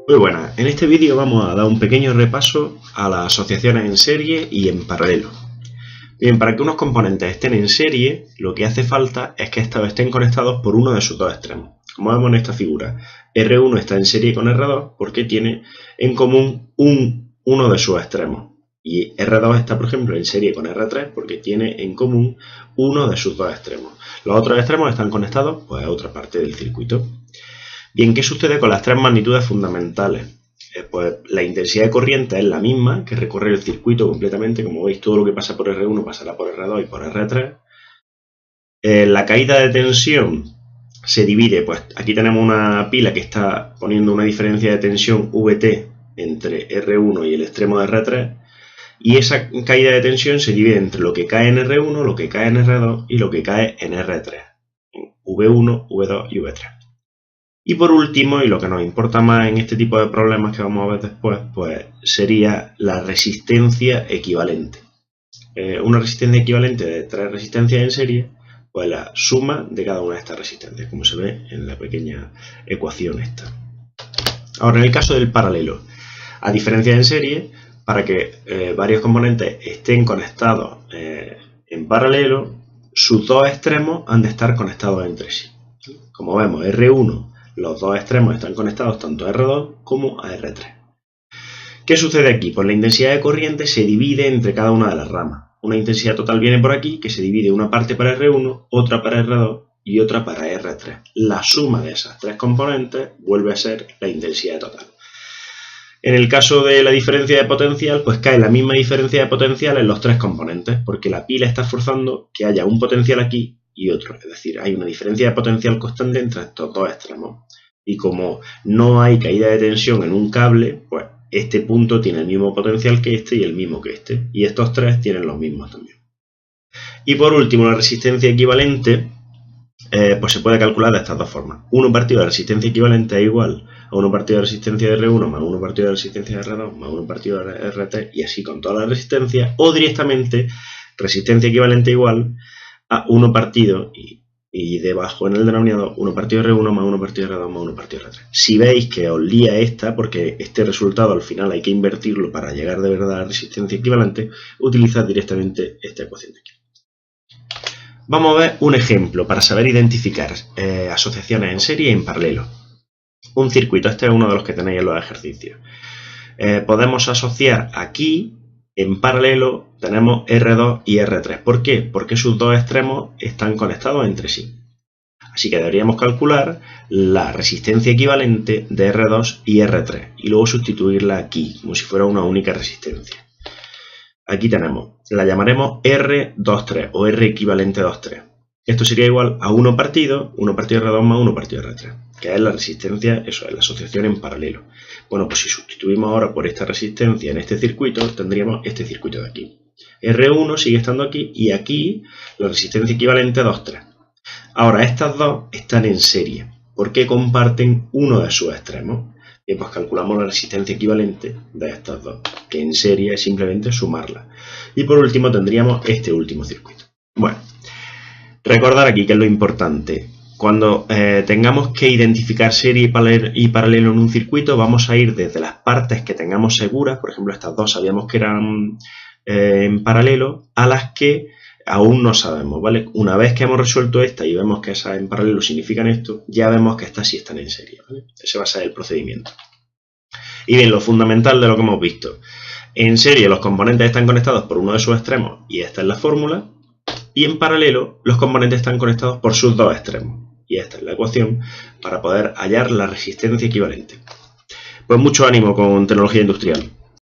Muy buenas, en este vídeo vamos a dar un pequeño repaso a las asociaciones en serie y en paralelo. Bien, para que unos componentes estén en serie, lo que hace falta es que estos estén conectados por uno de sus dos extremos. Como vemos en esta figura, R1 está en serie con R2 porque tiene en común uno de sus extremos. Y R2 está, por ejemplo, en serie con R3 porque tiene en común uno de sus dos extremos. Los otros extremos están conectados pues, a otra parte del circuito. Bien, ¿qué sucede con las tres magnitudes fundamentales? Pues la intensidad de corriente es la misma, que recorre el circuito completamente. Como veis, todo lo que pasa por R1 pasará por R2 y por R3. La caída de tensión se divide, pues aquí tenemos una pila que está poniendo una diferencia de tensión VT entre R1 y el extremo de R3. Y esa caída de tensión se divide entre lo que cae en R1, lo que cae en R2 y lo que cae en R3. En V1, V2 y V3. Y por último, y lo que nos importa más en este tipo de problemas que vamos a ver después, pues sería la resistencia equivalente. Una resistencia equivalente de tres resistencias en serie, pues la suma de cada una de estas resistencias, como se ve en la pequeña ecuación esta. Ahora, en el caso del paralelo, a diferencia en serie, para que varios componentes estén conectados en paralelo, sus dos extremos han de estar conectados entre sí. Como vemos, R1, los dos extremos están conectados tanto a R2 como a R3. ¿Qué sucede aquí? Pues la intensidad de corriente se divide entre cada una de las ramas. Una intensidad total viene por aquí, que se divide una parte para R1, otra para R2 y otra para R3. La suma de esas tres componentes vuelve a ser la intensidad total. En el caso de la diferencia de potencial, pues cae la misma diferencia de potencial en los tres componentes, porque la pila está forzando que haya un potencial aquí y otro, es decir, hay una diferencia de potencial constante entre estos dos extremos. Y como no hay caída de tensión en un cable, pues este punto tiene el mismo potencial que este y el mismo que este. Y estos tres tienen los mismos también. Y por último, la resistencia equivalente, pues se puede calcular de estas dos formas. 1 partido de resistencia equivalente es igual a 1 partido de resistencia de R1 más 1 partido de resistencia de R2 más 1 partido de R3 y así con todas las resistencias. O directamente, resistencia equivalente igual a 1 partido y debajo en el denominador 1 partido de R1 más 1 partido de R2 más 1 partido de R3. Si veis que os lía esta, porque este resultado al final hay que invertirlo para llegar de verdad a la resistencia equivalente, utilizad directamente esta ecuación de aquí. Vamos a ver un ejemplo para saber identificar asociaciones en serie y en paralelo. Un circuito, este es uno de los que tenéis en los ejercicios. Podemos asociar aquí. En paralelo tenemos R2 y R3. ¿Por qué? Porque sus dos extremos están conectados entre sí. Así que deberíamos calcular la resistencia equivalente de R2 y R3 y luego sustituirla aquí, como si fuera una única resistencia. Aquí tenemos, la llamaremos R23 o R equivalente 23. Esto sería igual a 1 partido R2 más 1 partido R3, que es la resistencia, eso es la asociación en paralelo. Bueno, pues si sustituimos ahora por esta resistencia en este circuito, tendríamos este circuito de aquí. R1 sigue estando aquí y aquí la resistencia equivalente a 2,3. Ahora, estas dos están en serie, porque comparten uno de sus extremos. Bien, pues calculamos la resistencia equivalente de estas dos, que en serie es simplemente sumarla. Y por último tendríamos este último circuito. Bueno, recordar aquí que es lo importante. Cuando tengamos que identificar serie y paralelo en un circuito, vamos a ir desde las partes que tengamos seguras, por ejemplo estas dos sabíamos que eran en paralelo, a las que aún no sabemos, ¿vale? Una vez que hemos resuelto esta y vemos que esas en paralelo significan esto, ya vemos que estas sí están en serie, ¿vale? Ese va a ser el procedimiento. Y bien, lo fundamental de lo que hemos visto. En serie los componentes están conectados por uno de sus extremos y esta es la fórmula. Y en paralelo los componentes están conectados por sus dos extremos. Y esta es la ecuación para poder hallar la resistencia equivalente. Pues mucho ánimo con tecnología industrial.